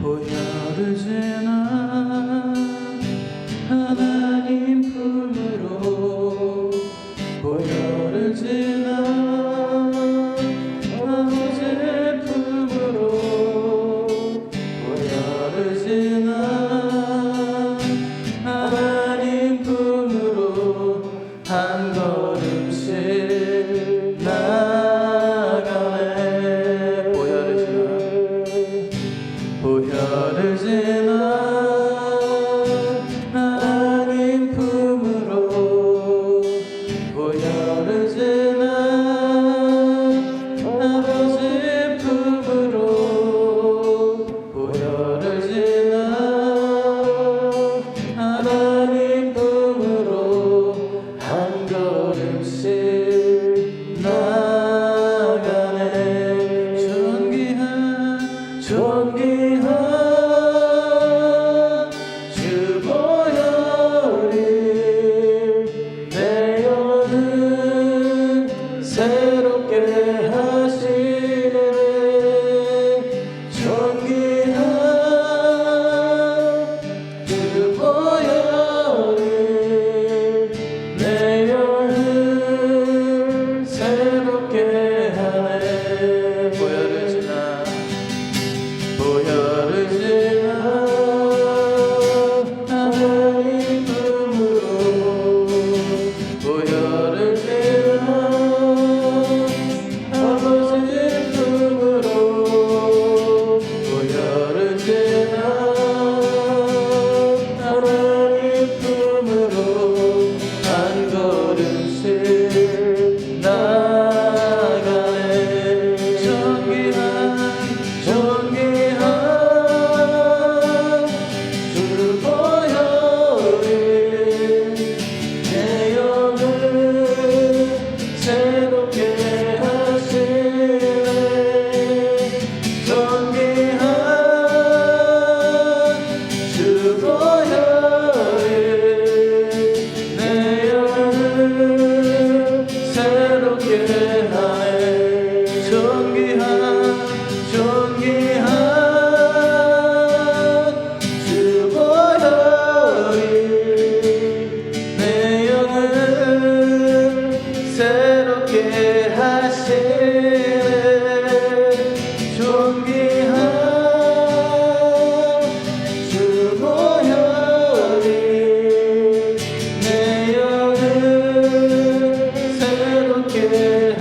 보혈을 지나 하나님 품으로 보혈을 지나 아버지 품으로 보혈을 지나 하나님 품으로 한 걸음씩 나가네. 보혈을 지나 하나님 품으로 보혈을 지나 아버지 품으로 보혈을 지나 하나님 품으로 한 걸음씩 나가네. 존귀한 주 보혈이 내 영혼을 새롭게 하시네. 존귀한 주 보혈이 내 영혼을 새롭게 하네. 보혈을 지나 보혈을 지나 하나님 품으로 보혈을 지나 아버지 품으로 보혈을 지나 하나님 품으로 한 걸음씩 나가네. 존귀한 주 보혈이 내 영을 새롭게 하시네. 존귀한 주 보혈이 내 영을 새롭게 하네. 존귀한 주 보혈이 내 영을 새롭게 하시네. 존귀한 주 보혈이 내 영을 새롭게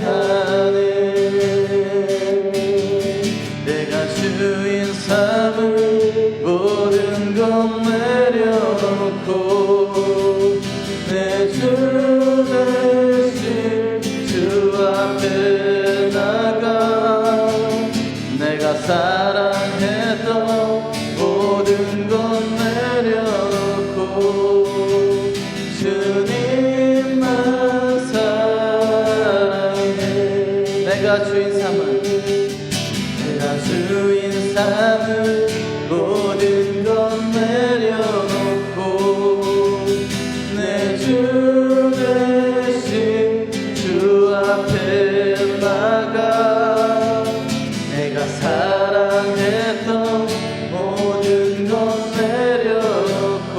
하네. 내가 주인 삼은 모든 것 내려놓고 내 주 대신 주 앞에 나가 내가 사랑했던 모든 것 내려놓고 주님만 사랑해. 내가 주인 삼은 모든 것 내려놓고 내 주 대신 주 앞에 나가 내가 사랑했던 모든 것 내려놓고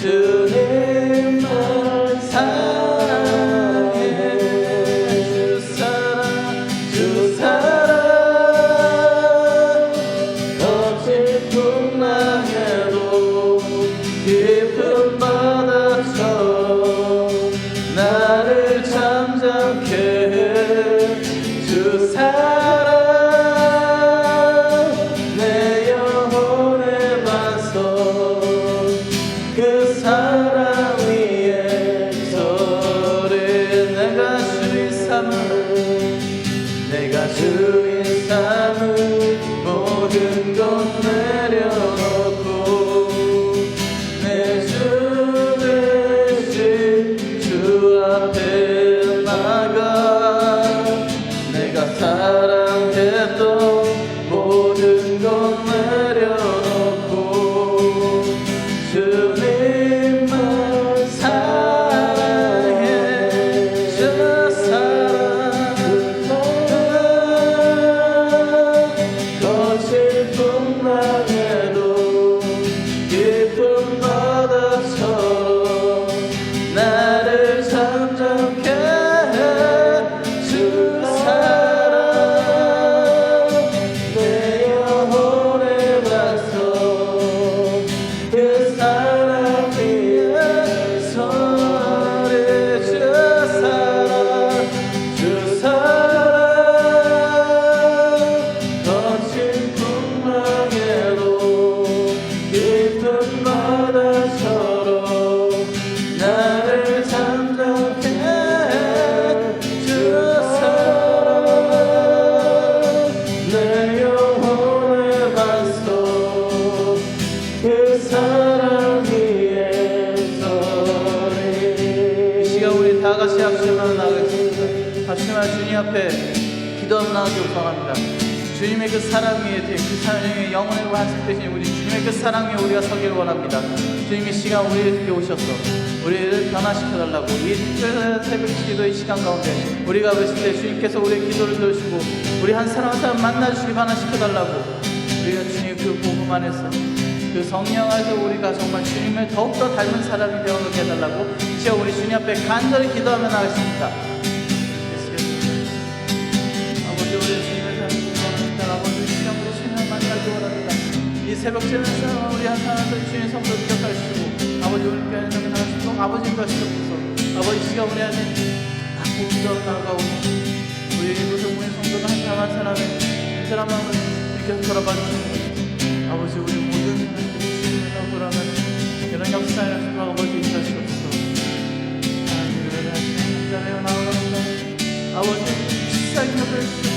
주님만 사랑해. 주 사랑 풍랑에도 깊은 바다처럼 나를 잠잠케 해. 주 사랑 내 영혼의 반석 그 사랑 위에 서리. 내가 주인 삼은 모든 것 내려놓고 내 주 대신 주 앞에 나가 내가 사랑했던 모든 것 내려놓고 주님만 사랑해. 주 사랑 거칠 뿐 일어나 주님 앞에 기도하며 나가기를 원합니다. 주님의 그 사랑 위에 그 사랑의 영혼의 완성 되신 우리 주님의 그 사랑 위에 우리가 서기를 원합니다. 주님 이 시간 우리에게 오셔서 우리를 변화시켜달라고 이 특별한 새벽 기도의 시간 가운데 우리가 그랬을 때 주님께서 우리의 기도를 들으시고 우리 한 사람 한 사람 만나주시기 변화시켜달라고 우리가 주님의 그 복음 안에서 그 성령 안에서 우리가 정말 주님을 더욱더 닮은 사람이 되어가게 해달라고 이제 우리 주님 앞에 간절히 기도하며 나가겠습니다. 아버지 우리 주님을 닮기 원합니다. 아버지 이 시간 우리 주님을 만나기 원합니다. 이 새벽 제는 우리 한 사람들 주님 성도를 기억하시고 아버지 우리 교회에 나가시고 아버지인 것이옵소서. 아버지 이 시간 우리 안에 기도하며 나가고 우리 모든 우리 성도는 한 사람 한 사람의 특별한 마음을 이렇게 돌아봐 주시고 아버지 우리 모든 사람들이 주님을 돌아가는 이런 역사를 아버지 인도하시옵소서. 하나님을 하시는 자리에 나오랍니다. 아버지 시작이 되어 주시옵소서.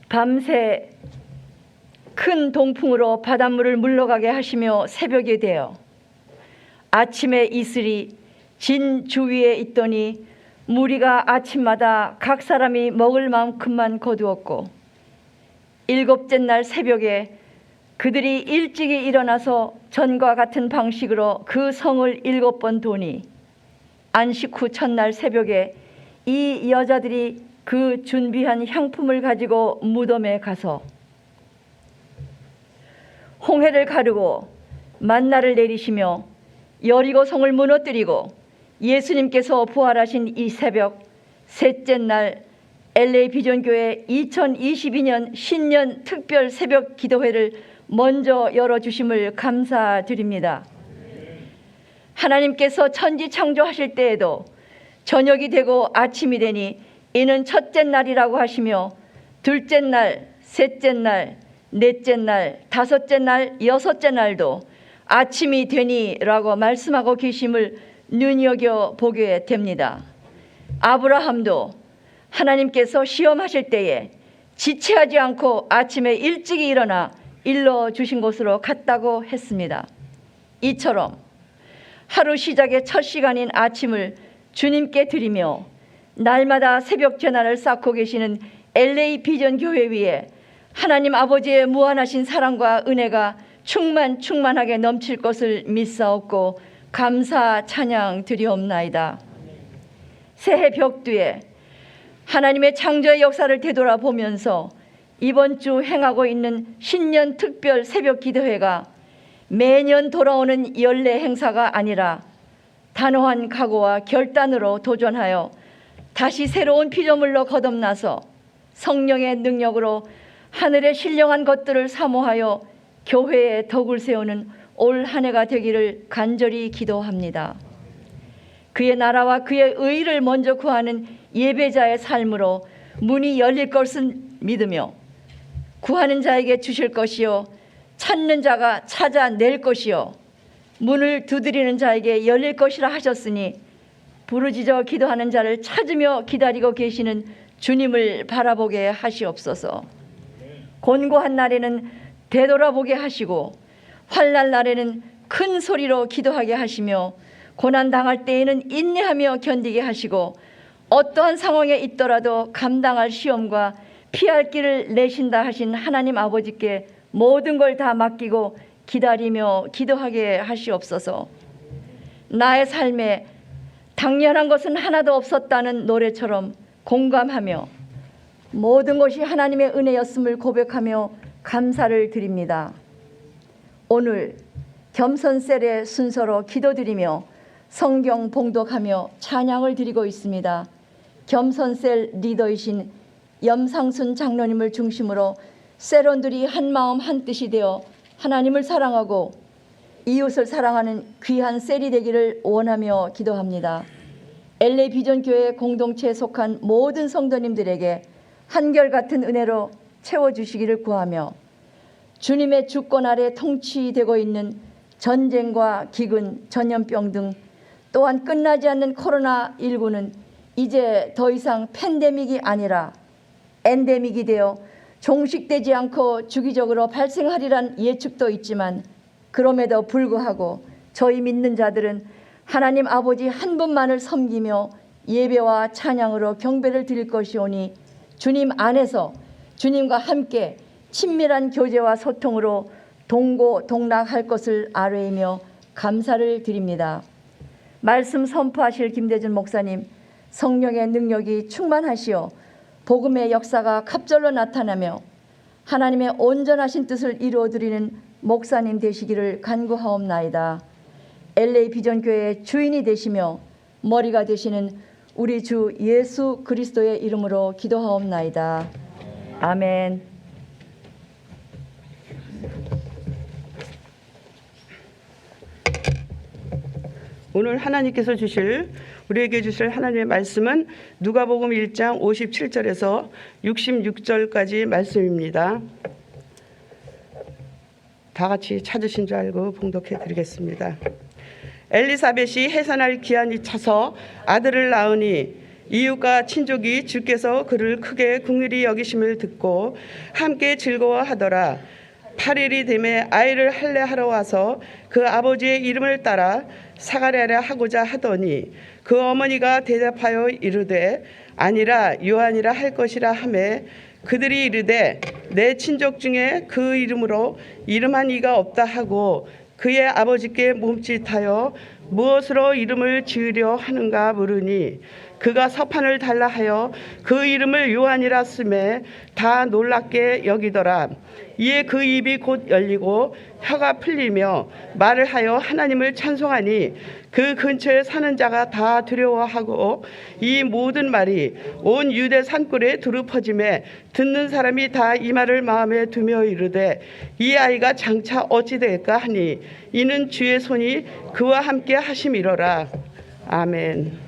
밤새 큰 동풍으로 바닷물을 물러가게 하시며 새벽이 되어 아침에 이슬이 진 주위에 있더니 무리가 아침마다 각 사람이 먹을 만큼만 거두었고 일곱째 날 새벽에 그들이 일찍이 일어나서 전과 같은 방식으로 그 성을 7번 도니 안식 후 첫날 새벽에 이 여자들이 그 준비한 향품을 가지고 무덤에 가서 홍해를 가르고 만나를 내리시며 여리고 성을 무너뜨리고 예수님께서 부활하신 이 새벽 셋째 날 LA 비전교회 2022년 신년 특별 새벽 기도회를 먼저 열어주심을 감사드립니다. 하나님께서 천지 창조하실 때에도 저녁이 되고 아침이 되니 이는 첫째 날이라고 하시며 둘째 날, 셋째 날, 넷째 날, 다섯째 날, 여섯째 날도 아침이 되니라고 말씀하고 계심을 눈여겨보게 됩니다. 아브라함도 하나님께서 시험하실 때에 지체하지 않고 아침에 일찍이 일어나 일러주신 곳으로 갔다고 했습니다. 이처럼 하루 시작의 첫 시간인 아침을 주님께 드리며 날마다 새벽 전화를 쌓고 계시는 LA 비전 교회 위에 하나님 아버지의 무한하신 사랑과 은혜가 충만하게 넘칠 것을 믿사옵고 감사 찬양 드리옵나이다. 새해 벽두에 하나님의 창조의 역사를 되돌아보면서 이번 주 행하고 있는 신년 특별 새벽 기도회가 매년 돌아오는 연례 행사가 아니라 단호한 각오와 결단으로 도전하여 다시 새로운 피조물로 거듭나서 성령의 능력으로 하늘의 신령한 것들을 사모하여 교회의 덕을 세우는 올 한 해가 되기를 간절히 기도합니다. 그의 나라와 그의 의를 먼저 구하는 예배자의 삶으로 문이 열릴 것을 믿으며 구하는 자에게 주실 것이요 찾는 자가 찾아낼 것이요 문을 두드리는 자에게 열릴 것이라 하셨으니 부르짖어 기도하는 자를 찾으며 기다리고 계시는 주님을 바라보게 하시옵소서. 곤고한 날에는 되돌아보게 하시고 환난 날에는 큰 소리로 기도하게 하시며 고난 당할 때에는 인내하며 견디게 하시고 어떠한 상황에 있더라도 감당할 시험과 피할 길을 내신다 하신 하나님 아버지께 모든 걸 다 맡기고 기다리며 기도하게 하시옵소서. 나의 삶에 당연한 것은 하나도 없었다는 노래처럼 공감하며 모든 것이 하나님의 은혜였음을 고백하며 감사를 드립니다. 오늘 겸손셀의 순서로 기도드리며 성경 봉독하며 찬양을 드리고 있습니다. 겸손셀 리더이신 염상순 장로님을 중심으로 셀원들이 한마음 한뜻이 되어 하나님을 사랑하고 이웃을 사랑하는 귀한 셀이 되기를 원하며 기도합니다. LA 비전교회 공동체에 속한 모든 성도님들에게 한결같은 은혜로 채워주시기를 구하며 주님의 주권 아래 통치되고 있는 전쟁과 기근, 전염병 등 또한 끝나지 않는 코로나19는 이제 더 이상 팬데믹이 아니라 엔데믹이 되어 종식되지 않고 주기적으로 발생하리란 예측도 있지만, 그럼에도 불구하고 저희 믿는 자들은 하나님 아버지 한 분만을 섬기며 예배와 찬양으로 경배를 드릴 것이오니, 주님 안에서 주님과 함께 친밀한 교제와 소통으로 동고동락할 것을 아뢰이며 감사를 드립니다. 말씀 선포하실 김대준 목사님, 성령의 능력이 충만하시어 복음의 역사가 갑절로 나타나며 하나님의 온전하신 뜻을 이루어드리는 목사님 되시기를 간구하옵나이다. LA 비전교회의 주인이 되시며 머리가 되시는 우리 주 예수 그리스도의 이름으로 기도하옵나이다. 아멘. 오늘 하나님께서 우리에게 주실 하나님의 말씀은 누가복음 1장 57절에서 66절까지 말씀입니다. 다 같이 찾으신 줄 알고 봉독해 드리겠습니다. 엘리사벳이 해산할 기한이 차서 아들을 낳으니 이웃과 친족이 주께서 그를 크게 긍휼히 여기심을 듣고 함께 즐거워하더라. 8일이 되매 아이를 할례하러 와서 그 아버지의 이름을 따라 사가랴라 하고자 하더니 그 어머니가 대답하여 이르되 아니라 요한이라 할 것이라 하매 그들이 이르되 내 친족 중에 그 이름으로 이름한 이가 없다 하고 그의 아버지께 몸짓하여 무엇으로 이름을 지으려 하는가 물으니 그가 서판을 달라 하여 그 이름을 요한이라 쓰매 다 놀랍게 여기더라. 이에 그 입이 곧 열리고 혀가 풀리며 말을 하여 하나님을 찬송하니 그 근처에 사는 자가 다 두려워하고 이 모든 말이 온 유대 산골에 두루 퍼지매 듣는 사람이 다 이 말을 마음에 두며 이르되 이 아이가 장차 어찌 될까 하니 이는 주의 손이 그와 함께 하심이로라. 아멘.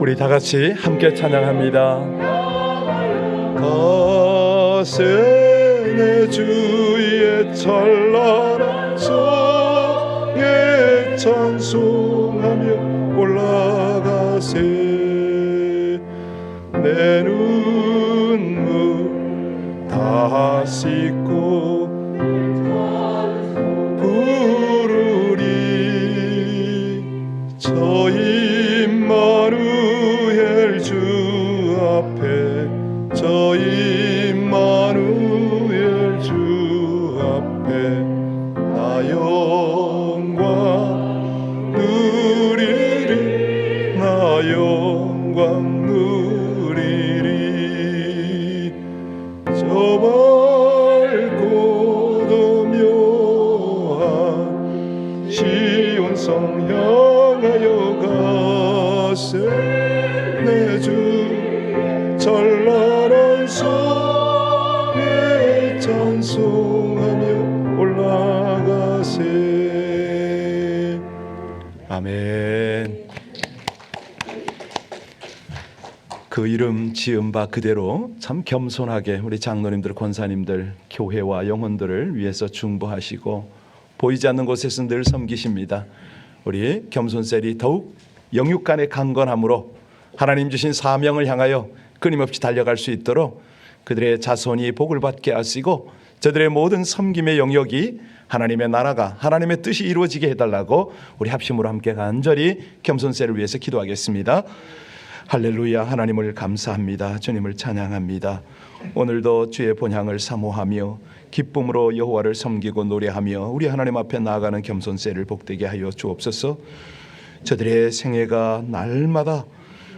우리 다 같이 함께 찬양합니다. 가세 내 주의 찬란한 성에 찬송하며 올라가세. 내 눈물 다 씻고 부르리. 저 임마누엘 주 앞에, 저 임마누엘 주 앞에 나 영광 누리리, 나 영광 누리리. 저 밝고도 묘한 시온성 향하여 가세. 내 주 찬란한 성에 찬송하며 올라가세. 아멘. 그 이름 지은 바 그대로 참 겸손하게 우리 장로님들, 권사님들, 교회와 영혼들을 위해서 중보하시고 보이지 않는 곳에서 늘 섬기십니다. 우리 겸손셀이 더욱 영육간의 강건함으로 하나님 주신 사명을 향하여 끊임없이 달려갈 수 있도록 그들의 자손이 복을 받게 하시고 저들의 모든 섬김의 영역이 하나님의 나라가, 하나님의 뜻이 이루어지게 해달라고 우리 합심으로 함께 간절히 겸손셀을 위해서 기도하겠습니다. 할렐루야. 하나님을 감사합니다. 주님을 찬양합니다. 오늘도 주의 본향을 사모하며 기쁨으로 여호와를 섬기고 노래하며 우리 하나님 앞에 나아가는 겸손셀을 복되게 하여 주옵소서. 저들의 생애가 날마다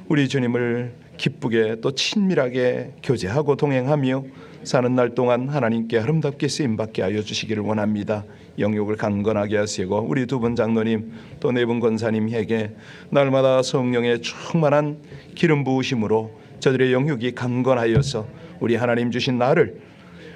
우리 주님을 기쁘게 또 친밀하게 교제하고 동행하며 사는 날 동안 하나님께 아름답게 쓰임받게 하여 주시기를 원합니다. 영육을 강건하게 하시고 우리 두 분 장로님 또 네 분 권사님에게 날마다 성령의 충만한 기름 부으심으로 저들의 영육이 강건하여서 우리 하나님 주신 나를,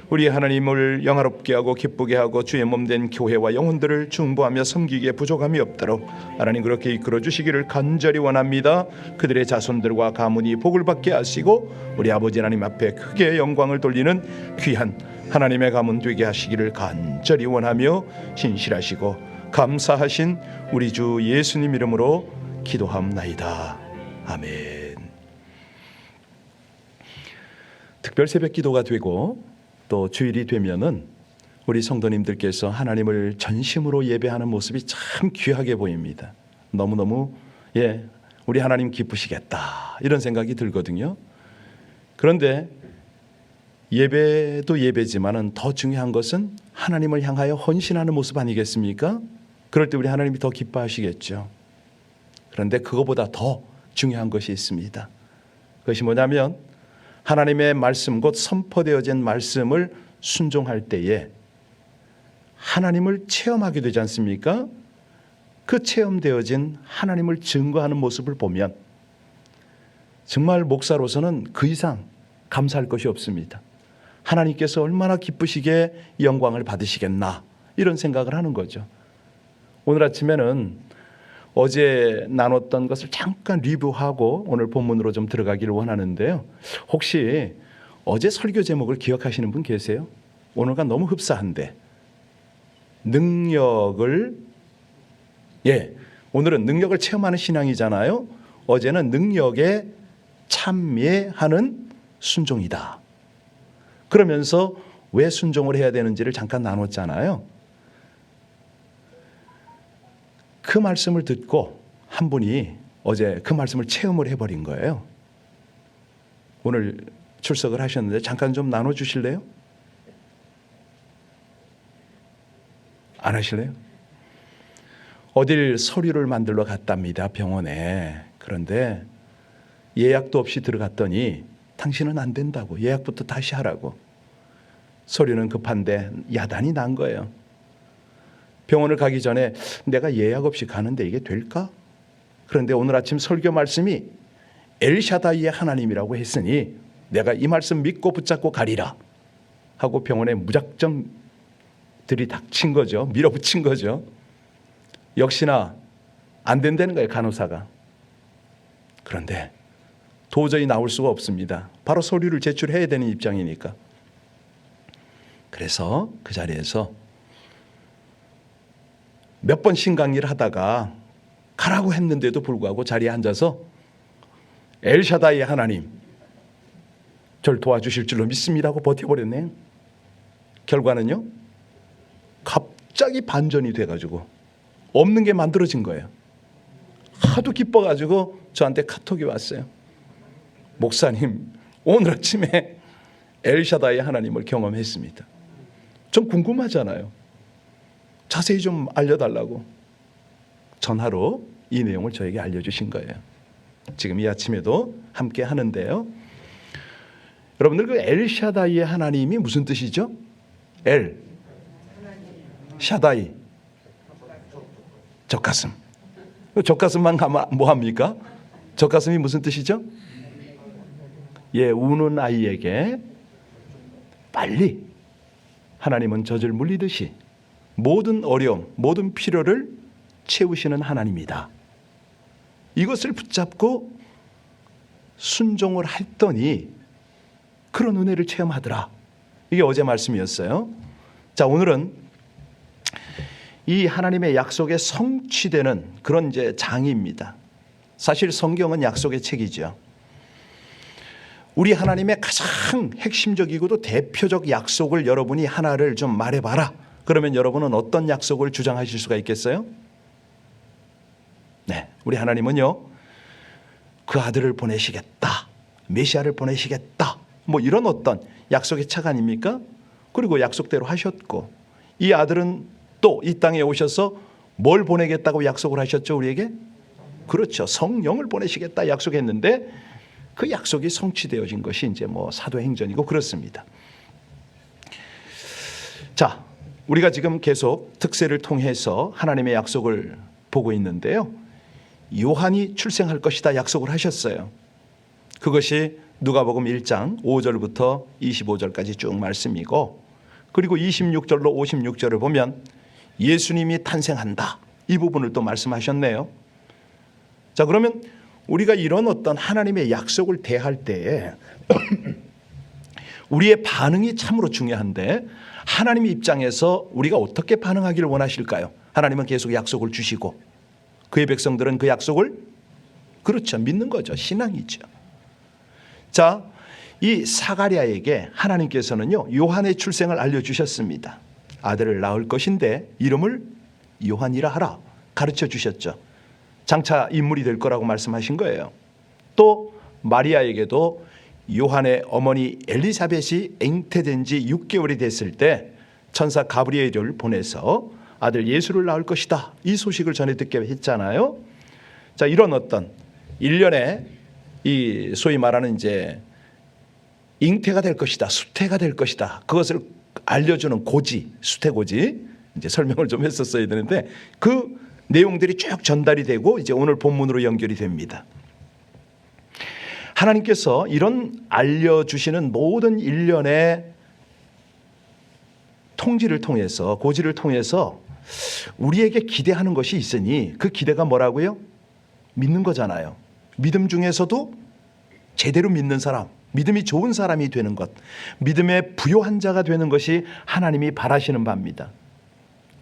우리 하나님을 영화롭게 하고 기쁘게 하고 주의 몸된 교회와 영혼들을 중보하며 섬기기에 부족함이 없도록 하나님 그렇게 이끌어 주시기를 간절히 원합니다. 그들의 자손들과 가문이 복을 받게 하시고 우리 아버지 하나님 앞에 크게 영광을 돌리는 귀한 하나님의 가문 되게 하시기를 간절히 원하며 신실하시고 감사하신 우리 주 예수님 이름으로 기도함나이다. 아멘. 특별 새벽 기도가 되고 또 주일이 되면은 우리 성도님들께서 하나님을 전심으로 예배하는 모습이 참 귀하게 보입니다. 너무너무 우리 하나님 기쁘시겠다 이런 생각이 들거든요. 그런데 예배도 예배지만은 더 중요한 것은 하나님을 향하여 헌신하는 모습 아니겠습니까? 그럴 때 우리 하나님이 더 기뻐하시겠죠. 그런데 그거보다 더 중요한 것이 있습니다. 그것이 뭐냐면 하나님의 말씀 곧 선포되어진 말씀을 순종할 때에 하나님을 체험하게 되지 않습니까? 그 체험되어진 하나님을 증거하는 모습을 보면 정말 목사로서는 그 이상 감사할 것이 없습니다. 하나님께서 얼마나 기쁘시게 영광을 받으시겠나 이런 생각을 하는 거죠. 오늘 아침에는 어제 나눴던 것을 잠깐 리뷰하고 오늘 본문으로 좀 들어가기를 원하는데요. 혹시 어제 설교 제목을 기억하시는 분 계세요? 오늘과 너무 흡사한데 능력을 오늘은 능력을 체험하는 신앙이잖아요. 어제는 능력에 참여하는 순종이다. 그러면서 왜 순종을 해야 되는지를 잠깐 나눴잖아요. 그 말씀을 듣고 한 분이 어제 그 말씀을 체험을 해버린 거예요. 오늘 출석을 하셨는데 잠깐 좀 나눠주실래요? 안 하실래요? 어딜 서류를 만들러 갔답니다. 병원에. 그런데 예약도 없이 들어갔더니 당신은 안 된다고, 예약부터 다시 하라고. 서류는 급한데 야단이 난 거예요. 병원을 가기 전에 내가 예약 없이 가는데 이게 될까? 그런데 오늘 아침 설교 말씀이 엘샤다이의 하나님이라고 했으니 내가 이 말씀 믿고 붙잡고 가리라 하고 병원에 무작정 들이닥친 거죠. 밀어붙인 거죠. 역시나 안 된다는 거예요, 간호사가. 그런데 도저히 나올 수가 없습니다. 바로 서류를 제출해야 되는 입장이니까. 그래서 그 자리에서 몇 번 신강의를 하다가 가라고 했는데도 불구하고 자리에 앉아서 엘샤다이의 하나님, 저를 도와주실 줄로 믿습니다고 버텨버렸네요. 결과는요, 갑자기 반전이 돼가지고 없는 게 만들어진 거예요. 하도 기뻐가지고 저한테 카톡이 왔어요. 목사님, 오늘 아침에 엘샤다이 하나님을 경험했습니다. 좀 궁금하잖아요. 자세히 좀 알려달라고 전화로 이 내용을 저에게 알려주신 거예요. 지금 이 아침에도 함께 하는데요. 여러분들, 그 엘샤다이의 하나님이 무슨 뜻이죠? 엘 샤다이, 젖가슴. 젖가슴만 가면 뭐합니까? 젖가슴이 무슨 뜻이죠? 예, 우는 아이에게 빨리 하나님은 젖을 물리듯이 모든 어려움, 모든 필요를 채우시는 하나님이다. 이것을 붙잡고 순종을 했더니 그런 은혜를 체험하더라. 이게 어제 말씀이었어요. 자, 오늘은 이 하나님의 약속에 성취되는 그런 이제 장입니다. 사실 성경은 약속의 책이죠. 우리 하나님의 가장 핵심적이고도 대표적 약속을 여러분이 하나를 좀 말해봐라. 그러면 여러분은 어떤 약속을 주장하실 수가 있겠어요? 네, 우리 하나님은요, 그 아들을 보내시겠다, 메시아를 보내시겠다, 뭐 이런 어떤 약속의 책 아닙니까? 그리고 약속대로 하셨고, 이 아들은 또 이 땅에 오셔서 뭘 보내겠다고 약속을 하셨죠, 우리에게? 그렇죠, 성령을 보내시겠다 약속했는데 그 약속이 성취되어진 것이 이제 뭐 사도행전이고 그렇습니다. 자, 우리가 지금 계속 특세를 통해서 하나님의 약속을 보고 있는데요. 요한이 출생할 것이다 약속을 하셨어요. 그것이 누가복음 1장 5절부터 25절까지 쭉 말씀이고, 그리고 26절로 56절을 보면 예수님이 탄생한다, 이 부분을 또 말씀하셨네요. 자, 그러면 우리가 이런 어떤 하나님의 약속을 대할 때에 우리의 반응이 참으로 중요한데, 하나님의 입장에서 우리가 어떻게 반응하기를 원하실까요? 하나님은 계속 약속을 주시고 그의 백성들은 그 약속을, 그렇죠, 믿는 거죠. 신앙이죠. 자, 이 사가랴에게 하나님께서는요, 요한의 출생을 알려주셨습니다. 아들을 낳을 것인데 이름을 요한이라 하라 가르쳐 주셨죠. 장차 인물이 될 거라고 말씀하신 거예요. 또 마리아에게도 요한의 어머니 엘리사벳이 잉태된 지 6개월이 됐을 때 천사 가브리엘을 보내서 아들 예수를 낳을 것이다, 이 소식을 전해 듣게 했잖아요. 자, 이런 어떤 일련의 이 소위 말하는 이제 잉태가 될 것이다, 수태가 될 것이다, 그것을 알려주는 고지, 수태고지, 이제 설명을 좀 했었어야 되는데 그 내용들이 쭉 전달이 되고 이제 오늘 본문으로 연결이 됩니다. 하나님께서 이런 알려주시는 모든 일련의 통지를 통해서, 고지를 통해서 우리에게 기대하는 것이 있으니 그 기대가 뭐라고요? 믿는 거잖아요. 믿음 중에서도 제대로 믿는 사람, 믿음이 좋은 사람이 되는 것, 믿음의 부요한 자가 되는 것이 하나님이 바라시는 바입니다.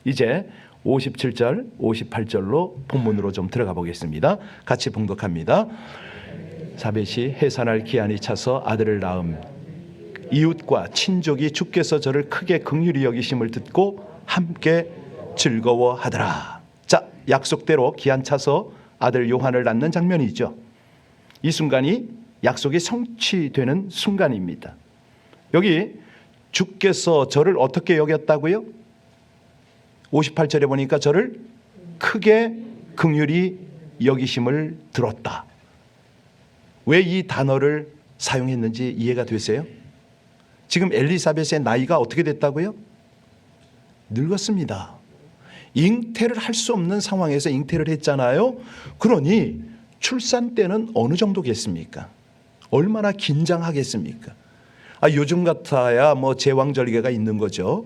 이제 57절, 58절로 본문으로 좀 들어가 보겠습니다. 같이 봉독합니다. 사벳이 해산할 기한이 차서 아들을 낳음, 이웃과 친족이 주께서 저를 크게 긍휼히 여기심을 듣고 함께 즐거워하더라. 자, 약속대로 기한 차서 아들 요한을 낳는 장면이죠. 이 순간이 약속이 성취되는 순간입니다. 여기 주께서 저를 어떻게 여겼다고요? 58절에 보니까 저를 크게 긍휼히 여기심을 들었다. 왜 이 단어를 사용했는지 이해가 되세요? 지금 엘리사벳의 나이가 어떻게 됐다고요? 늙었습니다. 잉태를 할 수 없는 상황에서 잉태를 했잖아요. 그러니 출산 때는 어느 정도겠습니까? 얼마나 긴장하겠습니까? 요즘 같아야 뭐 제왕절개가 있는 거죠.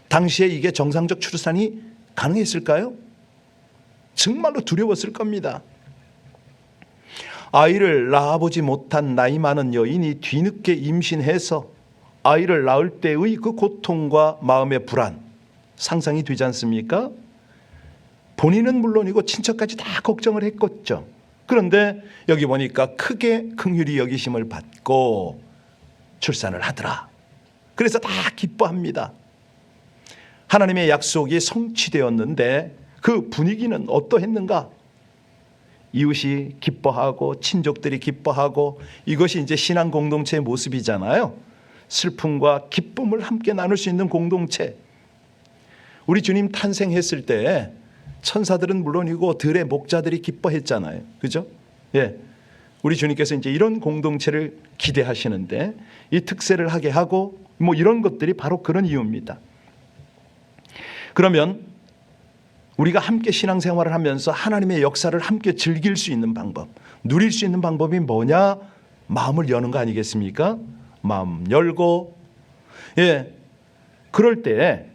당시에 이게 정상적 출산이 가능했을까요? 정말로 두려웠을 겁니다. 아이를 낳아보지 못한 나이 많은 여인이 뒤늦게 임신해서 아이를 낳을 때의 그 고통과 마음의 불안 상상이 되지 않습니까? 본인은 물론이고 친척까지 다 걱정을 했겠죠. 그런데 여기 보니까 크게 긍휼히 여기심을 받고 출산을 하더라. 그래서 다 기뻐합니다. 하나님의 약속이 성취되었는데 그 분위기는 어떠했는가? 이웃이 기뻐하고 친족들이 기뻐하고 이것이 이제 신앙 공동체의 모습이잖아요. 슬픔과 기쁨을 함께 나눌 수 있는 공동체. 우리 주님 탄생했을 때 천사들은 물론이고 들의 목자들이 기뻐했잖아요. 그죠? 예. 우리 주님께서 이제 이런 공동체를 기대하시는데 이 특세를 하게 하고 뭐 이런 것들이 바로 그런 이유입니다. 그러면 우리가 함께 신앙생활을 하면서 하나님의 역사를 함께 즐길 수 있는 방법, 누릴 수 있는 방법이 뭐냐? 마음을 여는 거 아니겠습니까? 마음 열고, 예, 그럴 때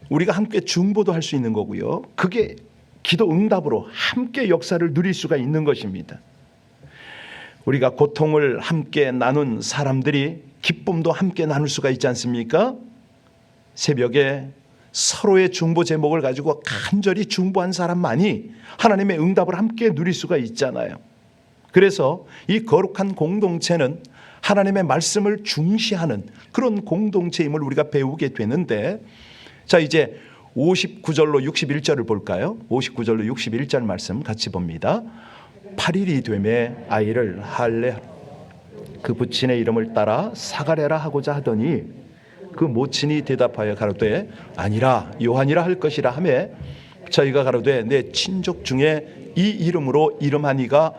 우리가 함께 중보도 할 수 있는 거고요. 그게 기도 응답으로 함께 역사를 누릴 수가 있는 것입니다. 우리가 고통을 함께 나눈 사람들이 기쁨도 함께 나눌 수가 있지 않습니까? 새벽에 서로의 중보 제목을 가지고 간절히 중보한 사람만이 하나님의 응답을 함께 누릴 수가 있잖아요. 그래서 이 거룩한 공동체는 하나님의 말씀을 중시하는 그런 공동체임을 우리가 배우게 되는데, 자 이제 59절로 61절을 볼까요? 59절로 61절 말씀 같이 봅니다. 8일이 되매 아이를 할례 그 부친의 이름을 따라 사가랴라 하고자 하더니 그 모친이 대답하여 가로되 아니라 요한이라 할 것이라 하매 저희가 가로되 내 친족 중에 이 이름으로 이름한 이가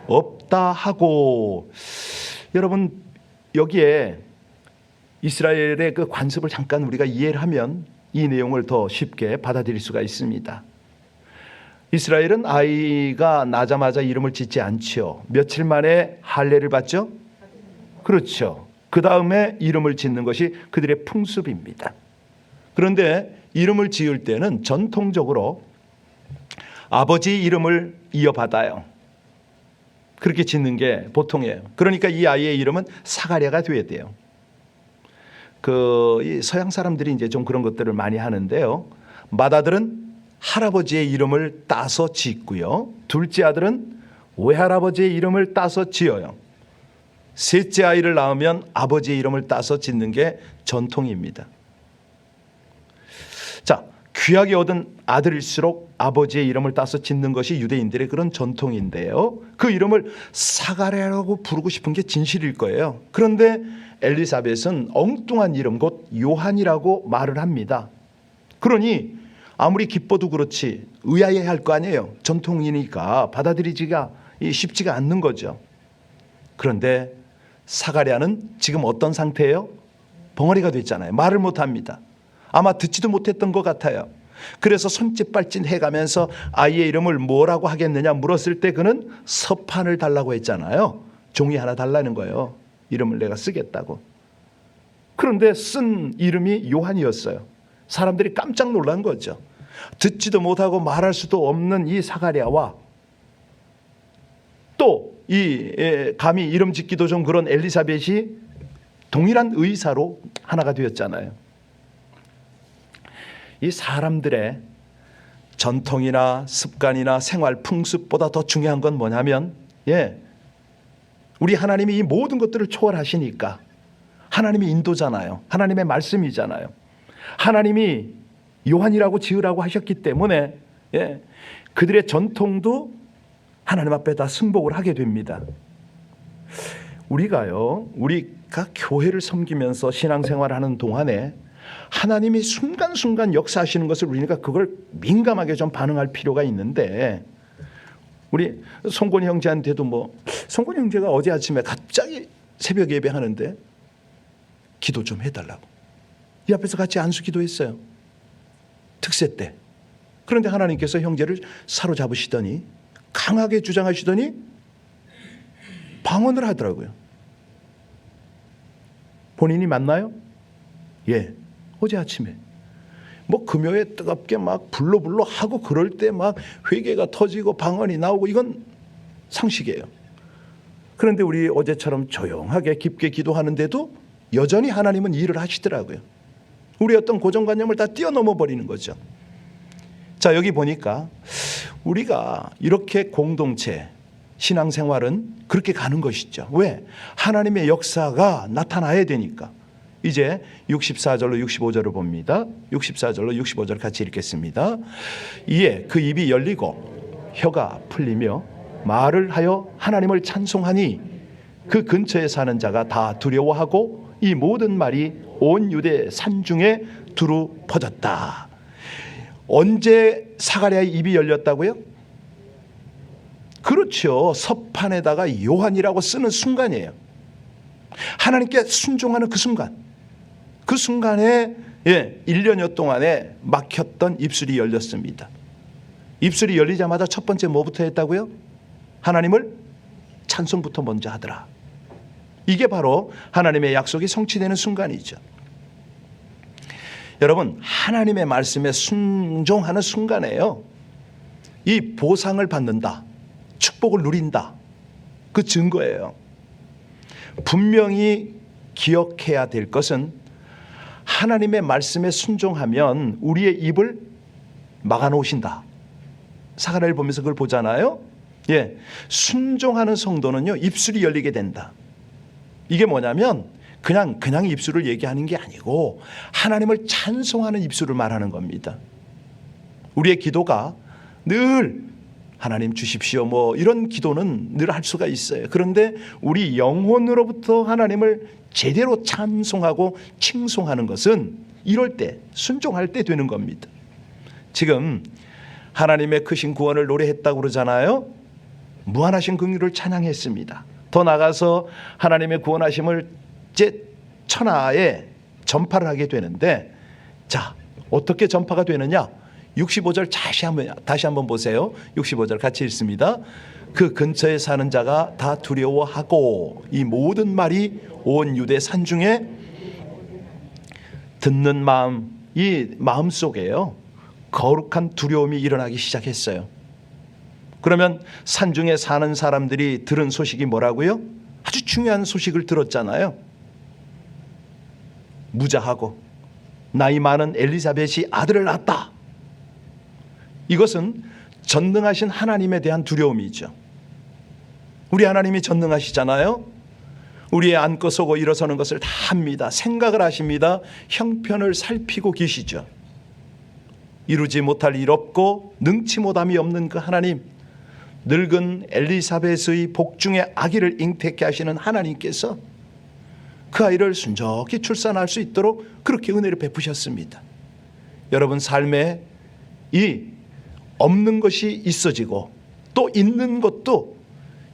없다 하고. 여러분 여기에 이스라엘의 그 관습을 잠깐 우리가 이해를 하면 이 내용을 더 쉽게 받아들일 수가 있습니다. 이스라엘은 아이가 나자마자 이름을 짓지 않죠. 며칠 만에 할례를 받죠? 그렇죠. 그 다음에 이름을 짓는 것이 그들의 풍습입니다. 그런데 이름을 지을 때는 전통적으로 아버지 이름을 이어받아요. 그렇게 짓는 게 보통이에요. 그러니까 이 아이의 이름은 사가랴가 되어야 돼요. 이 서양 사람들이 이제 좀 그런 것들을 많이 하는데요. 맏아들은 할아버지의 이름을 따서 짓고요. 둘째 아들은 외할아버지의 이름을 따서 지어요. 셋째 아이를 낳으면 아버지의 이름을 따서 짓는 게 전통입니다. 자, 귀하게 얻은 아들일수록 아버지의 이름을 따서 짓는 것이 유대인들의 그런 전통인데요. 그 이름을 사가랴라고 부르고 싶은 게 진실일 거예요. 그런데 엘리사벳은 엉뚱한 이름 곧 요한이라고 말을 합니다. 그러니 아무리 기뻐도 그렇지 의아해할 거 아니에요. 전통이니까 받아들이기가 쉽지가 않는 거죠. 그런데 사가랴는 지금 어떤 상태예요? 벙어리가 됐잖아요. 말을 못합니다. 아마 듣지도 못했던 것 같아요. 그래서 손짓발짓 해가면서 아이의 이름을 뭐라고 하겠느냐 물었을 때 그는 서판을 달라고 했잖아요. 종이 하나 달라는 거예요. 이름을 내가 쓰겠다고. 그런데 쓴 이름이 요한이었어요. 사람들이 깜짝 놀란 거죠. 듣지도 못하고 말할 수도 없는 이 사가랴와 또 감히 이름 짓기도 좀 그런 엘리사벳이 동일한 의사로 하나가 되었잖아요. 이 사람들의 전통이나 습관이나 생활 풍습보다 더 중요한 건 뭐냐면 우리 하나님이 이 모든 것들을 초월하시니까 하나님이 인도잖아요. 하나님의 말씀이잖아요. 하나님이 요한이라고 지으라고 하셨기 때문에 그들의 전통도 하나님 앞에 다 승복을 하게 됩니다. 우리가 교회를 섬기면서 신앙생활을 하는 동안에 하나님이 순간순간 역사하시는 것을 우리가 그걸 민감하게 좀 반응할 필요가 있는데, 우리 송곤이 형제한테도 송곤이 형제가 어제 아침에 갑자기 새벽 예배하는데 기도 좀 해달라고 이 앞에서 같이 안수 기도했어요. 특세 때. 그런데 하나님께서 형제를 사로잡으시더니 강하게 주장하시더니 방언을 하더라고요. 본인이 맞나요? 예. 어제 아침에 금요에 뜨겁게 막 불러불러 하고 그럴 때 막 회개가 터지고 방언이 나오고 이건 상식이에요. 그런데 우리 어제처럼 조용하게 깊게 기도하는데도 여전히 하나님은 일을 하시더라고요. 우리 어떤 고정관념을 다 뛰어넘어 버리는 거죠. 자, 여기 보니까 우리가 이렇게 공동체 신앙생활은 그렇게 가는 것이죠. 왜? 하나님의 역사가 나타나야 되니까. 이제 64절로 65절을 봅니다. 64절로 65절 같이 읽겠습니다. 이에 그 입이 열리고 혀가 풀리며 말을 하여 하나님을 찬송하니 그 근처에 사는 자가 다 두려워하고 이 모든 말이 온 유대 산중에 두루 퍼졌다. 언제 사가랴의 입이 열렸다고요? 그렇죠. 서판에다가 요한이라고 쓰는 순간이에요. 하나님께 순종하는 그 순간. 그 순간에 1년여 동안에 막혔던 입술이 열렸습니다. 입술이 열리자마자 첫 번째 뭐부터 했다고요? 하나님을 찬송부터 먼저 하더라. 이게 바로 하나님의 약속이 성취되는 순간이죠. 여러분, 하나님의 말씀에 순종하는 순간에요, 이 보상을 받는다, 축복을 누린다, 그 증거예요. 분명히 기억해야 될 것은 하나님의 말씀에 순종하면 우리의 입을 막아놓으신다. 사가랴를 보면서 그걸 보잖아요. 순종하는 성도는요, 입술이 열리게 된다. 이게 뭐냐면 그냥 입술을 얘기하는 게 아니고 하나님을 찬송하는 입술을 말하는 겁니다. 우리의 기도가 늘 하나님 주십시오 뭐 이런 기도는 늘 할 수가 있어요. 그런데 우리 영혼으로부터 하나님을 제대로 찬송하고 칭송하는 것은 이럴 때, 순종할 때 되는 겁니다. 지금 하나님의 크신 구원을 노래했다고 그러잖아요. 무한하신 긍휼을 찬양했습니다. 더 나아가서 하나님의 구원하심을 제 천하에 전파를 하게 되는데, 자, 어떻게 전파가 되느냐? 65절 다시 한번 보세요. 65절 같이 읽습니다. 그 근처에 사는 자가 다 두려워하고 이 모든 말이 온 유대 산중에 듣는 마음, 이 마음 속에요, 거룩한 두려움이 일어나기 시작했어요. 그러면 산중에 사는 사람들이 들은 소식이 뭐라고요? 아주 중요한 소식을 들었잖아요. 무자하고 나이 많은 엘리사벳이 아들을 낳았다. 이것은 전능하신 하나님에 대한 두려움이죠. 우리 하나님이 전능하시잖아요. 우리의 앉고 서고 일어서는 것을 다 합니다. 생각을 하십니다. 형편을 살피고 계시죠. 이루지 못할 일 없고 능치 못함이 없는 그 하나님, 늙은 엘리사벳의 복중의 아기를 잉태케 하시는 하나님께서 그 아이를 순적히 출산할 수 있도록 그렇게 은혜를 베푸셨습니다. 여러분 삶에 이 없는 것이 있어지고 또 있는 것도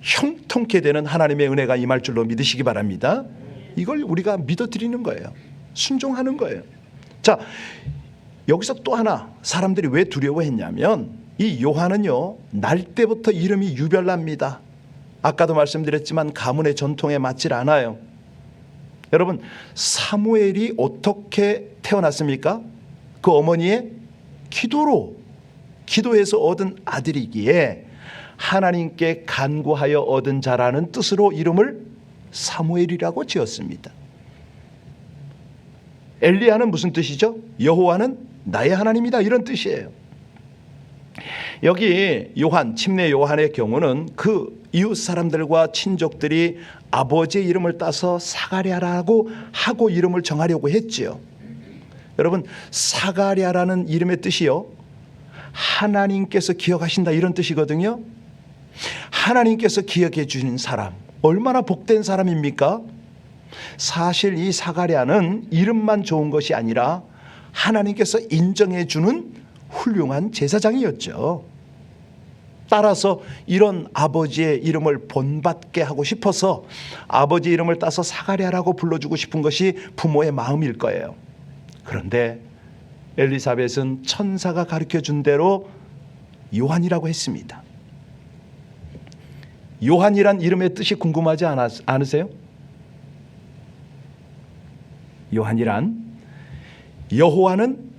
형통케 되는 하나님의 은혜가 임할 줄로 믿으시기 바랍니다. 이걸 우리가 믿어드리는 거예요. 순종하는 거예요. 자, 여기서 또 하나 사람들이 왜 두려워했냐면 이 요한은요, 날 때부터 이름이 유별납니다. 아까도 말씀드렸지만 가문의 전통에 맞질 않아요. 여러분, 사무엘이 어떻게 태어났습니까? 그 어머니의 기도해서 얻은 아들이기에 하나님께 간구하여 얻은 자라는 뜻으로 이름을 사무엘이라고 지었습니다. 엘리야는 무슨 뜻이죠? 여호와는 나의 하나님이다, 이런 뜻이에요. 여기 요한, 침례 요한의 경우는 그 이웃 사람들과 친족들이 아버지의 이름을 따서 사가랴라고 하고 이름을 정하려고 했지요. 여러분, 사가랴라는 이름의 뜻이요, 하나님께서 기억하신다, 이런 뜻이거든요. 하나님께서 기억해 주신 사람, 얼마나 복된 사람입니까? 사실 이 사가랴는 이름만 좋은 것이 아니라 하나님께서 인정해 주는 훌륭한 제사장이었죠. 따라서 이런 아버지의 이름을 본받게 하고 싶어서 아버지 이름을 따서 사가랴라고 불러주고 싶은 것이 부모의 마음일 거예요. 그런데 엘리사벳은 천사가 가르쳐준 대로 요한이라고 했습니다. 요한이란 이름의 뜻이 궁금하지 않으세요? 요한이란 여호와는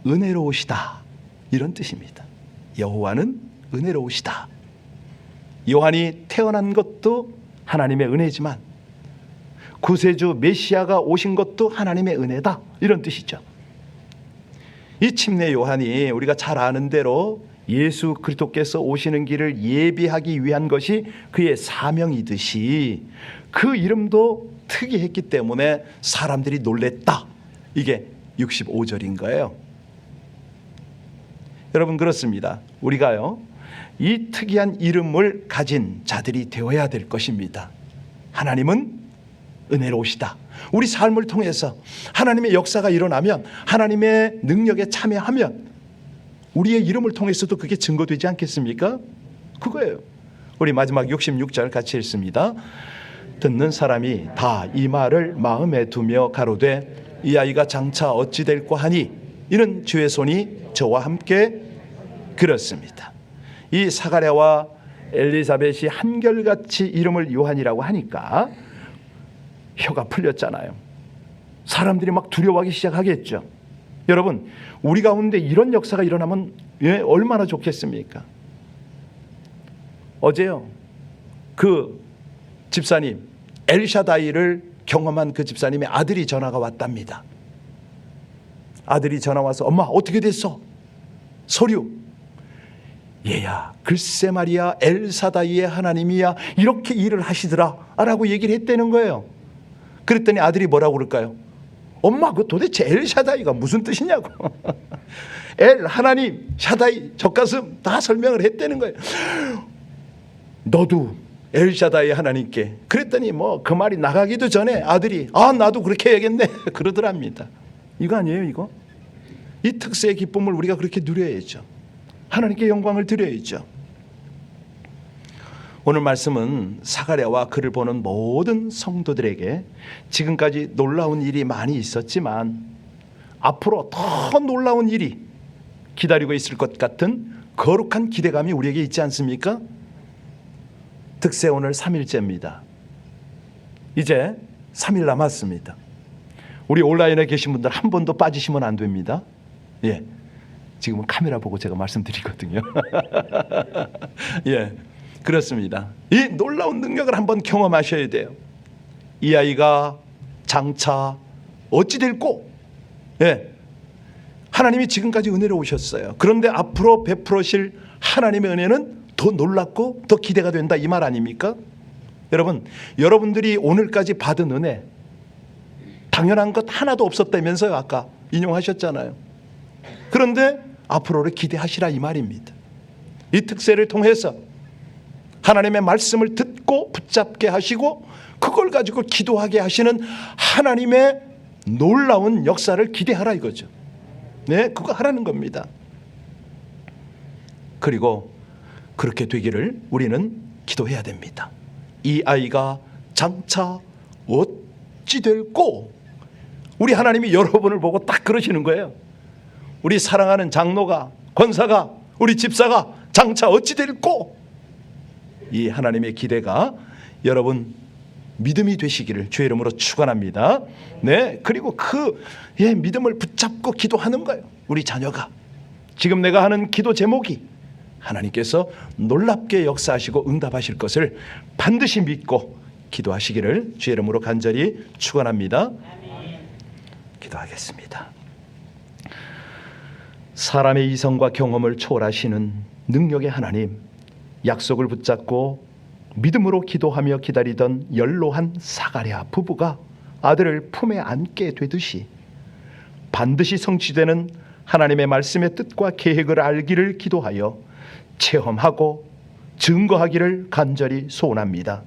은혜로우시다, 이런 뜻입니다. 여호와는 은혜로우시다. 요한이 태어난 것도 하나님의 은혜지만 구세주 메시아가 오신 것도 하나님의 은혜다, 이런 뜻이죠. 이 침례 요한이 우리가 잘 아는 대로 예수 그리스도께서 오시는 길을 예비하기 위한 것이 그의 사명이듯이 그 이름도 특이했기 때문에 사람들이 놀랬다. 이게 65절인 거예요. 여러분, 그렇습니다. 우리가요, 이 특이한 이름을 가진 자들이 되어야 될 것입니다. 하나님은 은혜로우시다. 우리 삶을 통해서 하나님의 역사가 일어나면, 하나님의 능력에 참여하면 우리의 이름을 통해서도 그게 증거되지 않겠습니까? 그거예요. 우리 마지막 66절 같이 읽습니다. 듣는 사람이 다 이 말을 마음에 두며 가로되 이 아이가 장차 어찌 될꼬 하니 이는 주의 손이 저와 함께 그렇습니다. 이 사가랴와 엘리사벳이 한결같이 이름을 요한이라고 하니까 혀가 풀렸잖아요. 사람들이 막 두려워하기 시작하겠죠. 여러분, 우리 가운데 이런 역사가 일어나면 얼마나 좋겠습니까? 어제요, 그 집사님, 엘샤다이를 경험한 그 집사님의 아들이 전화가 왔답니다. 아들이 전화 와서 엄마 어떻게 됐어? 서류. 얘야, 글쎄 말이야, 엘사다이의 하나님이야 이렇게 일을 하시더라 라고 얘기를 했다는 거예요. 그랬더니 아들이 뭐라고 그럴까요? 엄마, 그 도대체 엘샤다이가 무슨 뜻이냐고. 엘 하나님, 샤다이 젖가슴 다 설명을 했다는 거예요. 너도 엘샤다이 하나님께. 그랬더니 뭐 그 말이 나가기도 전에 아들이 나도 그렇게 해야겠네 그러더랍니다. 이거 아니에요, 이거? 이 특세의 기쁨을 우리가 그렇게 누려야죠. 하나님께 영광을 드려야죠. 오늘 말씀은 사가랴와 그를 보는 모든 성도들에게 지금까지 놀라운 일이 많이 있었지만 앞으로 더 놀라운 일이 기다리고 있을 것 같은 거룩한 기대감이 우리에게 있지 않습니까? 득세 오늘 3일째입니다. 이제 3일 남았습니다. 우리 온라인에 계신 분들 한 번도 빠지시면 안 됩니다. 예, 지금은 카메라 보고 제가 말씀드리거든요. 예, 그렇습니다. 이 놀라운 능력을 한번 경험하셔야 돼요. 이 아이가 장차 어찌 될꼬? 예, 하나님이 지금까지 은혜로우셨어요. 그런데 앞으로 베풀으실 하나님의 은혜는 더 놀랍고 더 기대가 된다, 이 말 아닙니까? 여러분, 여러분들이 오늘까지 받은 은혜 당연한 것 하나도 없었다면서요. 아까 인용하셨잖아요. 그런데 앞으로를 기대하시라, 이 말입니다. 이 특세를 통해서 하나님의 말씀을 듣고 붙잡게 하시고 그걸 가지고 기도하게 하시는 하나님의 놀라운 역사를 기대하라, 이거죠. 네, 그거 하라는 겁니다. 그리고 그렇게 되기를 우리는 기도해야 됩니다. 이 아이가 장차 어찌 될꼬? 우리 하나님이 여러분을 보고 딱 그러시는 거예요. 우리 사랑하는 장로가, 권사가, 우리 집사가 장차 어찌 될꼬? 이 하나님의 기대가 여러분 믿음이 되시기를 주의 이름으로 축원합니다. 네, 그리고 그 믿음을 붙잡고 기도하는 거예요. 우리 자녀가. 지금 내가 하는 기도 제목이 하나님께서 놀랍게 역사하시고 응답하실 것을 반드시 믿고 기도하시기를 주의 이름으로 간절히 축원합니다. 기도하겠습니다. 사람의 이성과 경험을 초월하시는 능력의 하나님, 약속을 붙잡고 믿음으로 기도하며 기다리던 연로한 사가랴 부부가 아들을 품에 안게 되듯이 반드시 성취되는 하나님의 말씀의 뜻과 계획을 알기를 기도하여 체험하고 증거하기를 간절히 소원합니다.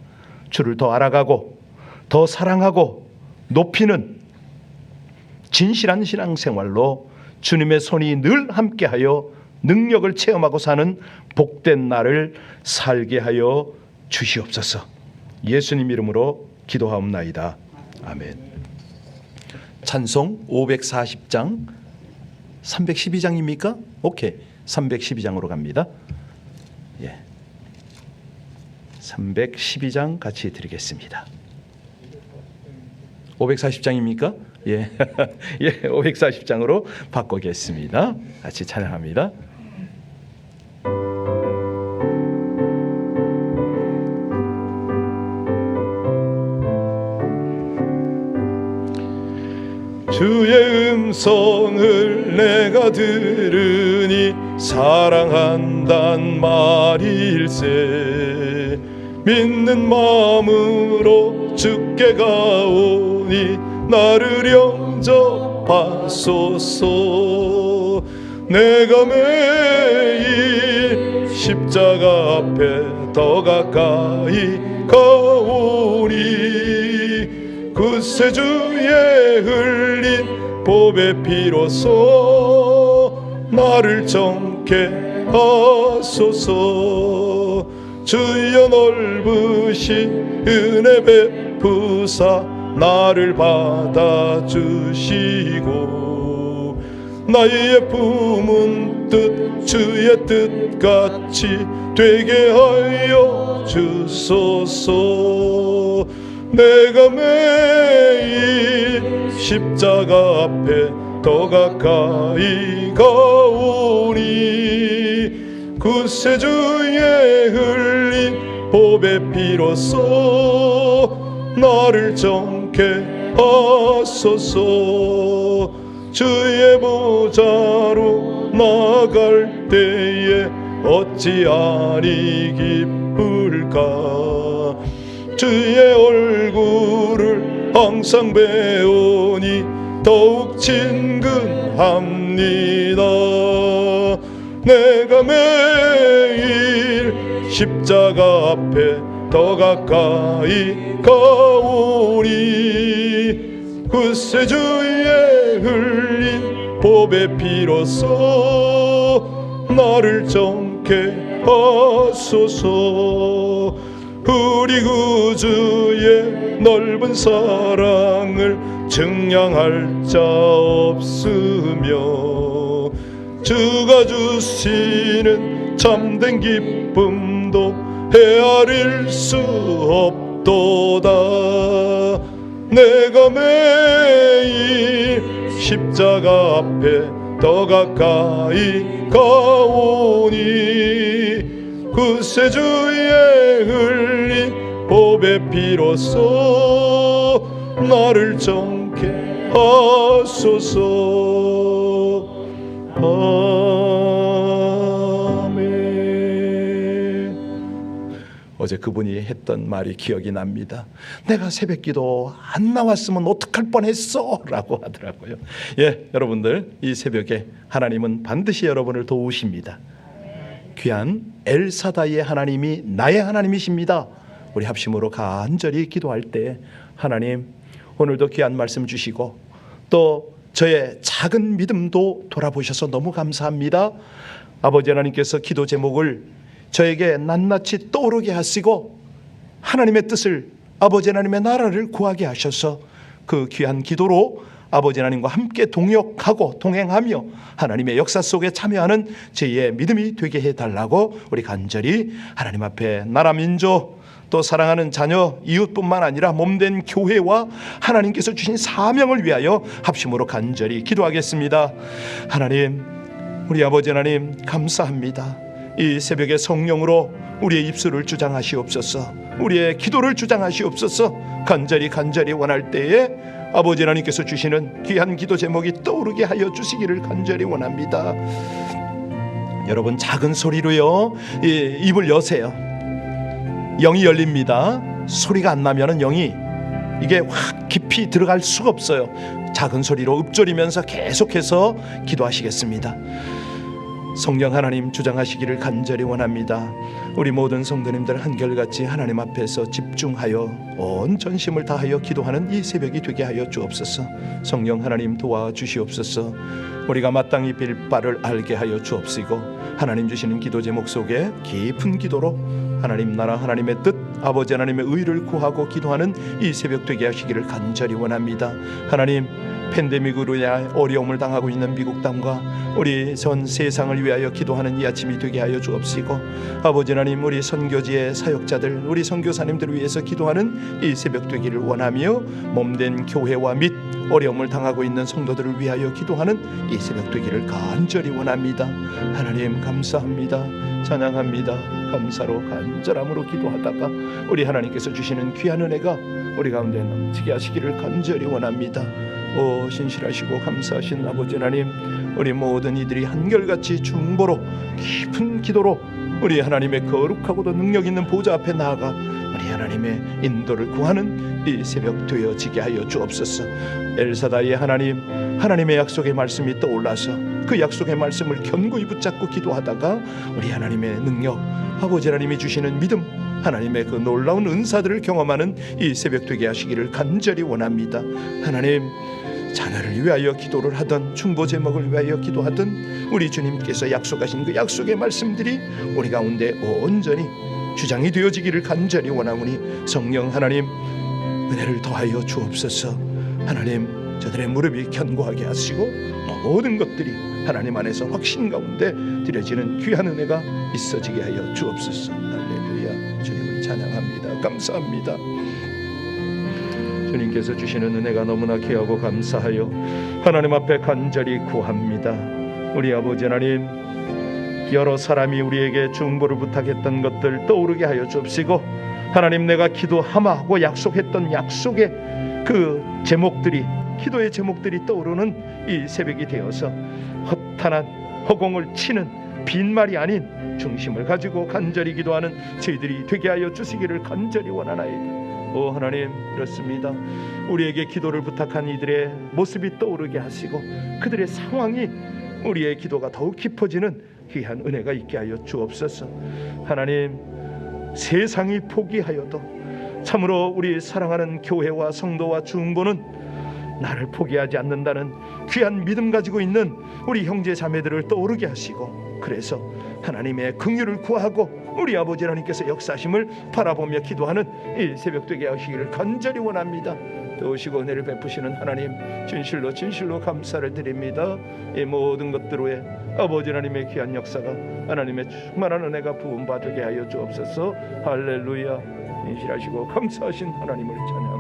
주를 더 알아가고 더 사랑하고 높이는 진실한 신앙생활로 주님의 손이 늘 함께하여 능력을 체험하고 사는 복된 날을 살게 하여 주시옵소서. 예수님 이름으로 기도하옵나이다. 아멘. 찬송 540장 312장입니까? 오케이, 312장으로 갑니다. 예, 312장 같이 드리겠습니다. 540장입니까? 예, 예, 540장으로 바꾸겠습니다. 같이 찬양합니다. 주의 음성을 내가 들으니 사랑한단 말일세. 믿는 마음으로 주께 가오니 나를 영접하소서. 내가 매일 십자가 앞에 더 가까이 가오니 구세주의 흘린 보배 피로써 나를 정케 하소서. 주여 넓으신 은혜 베푸사 나를 받아주시고 나의 품은 뜻 주의 뜻같이 되게 하여 주소서. 내가 매일 십자가 앞에 더 가까이 가오니 구세주의 흘린 보배 피로써 나를 정케 하소서. 주의 보좌로 나갈 때에 어찌하니 기쁠까. 주의 얼굴을 항상 배우니 더욱 친근합니다. 내가 매일 십자가 앞에 더 가까이 가오니 구세주의 흘린 보배 피로써 나를 정케 하소서. 우리 구주의 넓은 사랑을 증량할 자 없으며 주가 주시는 참된 기쁨도 헤아릴 수 없도다. 내가 매일 십자가 앞에 더 가까이 가오니 구세주의 흘린 보배 피로써 나를 정케 하소서. 아멘. 어제 그분이 했던 말이 기억이 납니다. 내가 새벽기도 안 나왔으면 어떡할 뻔했어 라고 하더라고요. 예, 여러분들 이 새벽에 하나님은 반드시 여러분을 도우십니다. 귀한 엘사다이의 하나님이 나의 하나님이십니다. 우리 합심으로 간절히 기도할 때 하나님 오늘도 귀한 말씀 주시고 또 저의 작은 믿음도 돌아보셔서 너무 감사합니다. 아버지 하나님께서 기도 제목을 저에게 낱낱이 떠오르게 하시고 하나님의 뜻을 아버지 하나님의 나라를 구하게 하셔서 그 귀한 기도로 아버지 하나님과 함께 동역하고 동행하며 하나님의 역사 속에 참여하는 저희의 믿음이 되게 해달라고 우리 간절히 하나님 앞에 나라 민족 또 사랑하는 자녀 이웃뿐만 아니라 몸된 교회와 하나님께서 주신 사명을 위하여 합심으로 간절히 기도하겠습니다. 하나님, 우리 아버지 하나님 감사합니다. 이 새벽에 성령으로 우리의 입술을 주장하시옵소서. 우리의 기도를 주장하시옵소서. 간절히 원할 때에 아버지 하나님께서 주시는 귀한 기도 제목이 떠오르게 하여 주시기를 간절히 원합니다. 여러분 작은 소리로요 입을 여세요. 영이 열립니다. 소리가 안 나면은 영이 이게 확 깊이 들어갈 수가 없어요. 작은 소리로 읊조리면서 계속해서 기도하시겠습니다. 성령 하나님 주장하시기를 간절히 원합니다. 우리 모든 성도님들 한결같이 하나님 앞에서 집중하여 온 전심을 다하여 기도하는 이 새벽이 되게 하여 주옵소서. 성령 하나님 도와주시옵소서. 우리가 마땅히 빌 바를 알게 하여 주옵시고 하나님 주시는 기도 제목 속에 깊은 기도로 하나님 나라 하나님의 뜻 아버지 하나님의 의를 구하고 기도하는 이 새벽 되게 하시기를 간절히 원합니다. 하나님 팬데믹으로 인해 어려움을 당하고 있는 미국 땅과 우리 전 세상을 위하여 기도하는 이 아침이 되게 하여 주옵시고 아버지 하나님 우리 선교지의 사역자들 우리 선교사님들을 위해서 기도하는 이 새벽 되기를 원하며 몸된 교회와 및 어려움을 당하고 있는 성도들을 위하여 기도하는 이 새벽 되기를 간절히 원합니다. 하나님 감사합니다. 찬양합니다. 감사로 간절함으로 기도하다가 우리 하나님께서 주시는 귀한 은혜가 우리 가운데 넘치게 하시기를 간절히 원합니다. 신실하시고 감사하신 아버지 하나님, 우리 모든 이들이 한결같이 중보로 깊은 기도로 우리 하나님의 거룩하고도 능력 있는 보좌 앞에 나아가 우리 하나님의 인도를 구하는 이 새벽 되어지게 하여 주옵소서. 엘사다의 하나님, 하나님의 약속의 말씀이 떠올라서 그 약속의 말씀을 견고히 붙잡고 기도하다가 우리 하나님의 능력, 아버지 하나님이 주시는 믿음, 하나님의 그 놀라운 은사들을 경험하는 이 새벽 되게 하시기를 간절히 원합니다. 하나님, 자녀를 위하여 기도를 하던, 중보 제목을 위하여 기도하던 우리 주님께서 약속하신 그 약속의 말씀들이 우리 가운데 온전히 주장이 되어지기를 간절히 원하오니 성령 하나님 은혜를 더하여 주옵소서. 하나님, 저들의 무릎이 견고하게 하시고 모든 것들이 하나님 안에서 확신 가운데 드려지는 귀한 은혜가 있어지게 하여 주옵소서. 할렐루야. 주님을 찬양합니다. 감사합니다. 주님께서 주시는 은혜가 너무나 귀하고 감사하여 하나님 앞에 간절히 구합니다. 우리 아버지 하나님, 여러 사람이 우리에게 중보를 부탁했던 것들 떠오르게 하여 주옵시고, 하나님, 내가 기도하마고 약속했던 약속의 그 제목들이, 기도의 제목들이 떠오르는 이 새벽이 되어서 허탄한 허공을 치는 빈말이 아닌 중심을 가지고 간절히 기도하는 저희들이 되게 하여 주시기를 간절히 원하나이다. 오 하나님, 그렇습니다. 우리에게 기도를 부탁한 이들의 모습이 떠오르게 하시고 그들의 상황이 우리의 기도가 더욱 깊어지는 귀한 은혜가 있게 하여 주옵소서. 하나님, 세상이 포기하여도 참으로 우리 사랑하는 교회와 성도와 중보는 나를 포기하지 않는다는 귀한 믿음 가지고 있는 우리 형제 자매들을 떠오르게 하시고, 그래서 하나님의 긍휼을 구하고 우리 아버지 하나님께서 역사하심을 바라보며 기도하는 이 새벽 되게 하시기를 간절히 원합니다. 도우시고 은혜를 베푸시는 하나님, 진실로 진실로 감사를 드립니다. 이 모든 것들 위에 아버지 하나님의 귀한 역사가, 하나님의 충만한 은혜가 부음받게 하여 주옵소서. 할렐루야. 진실하시고 감사하신 하나님을 찬양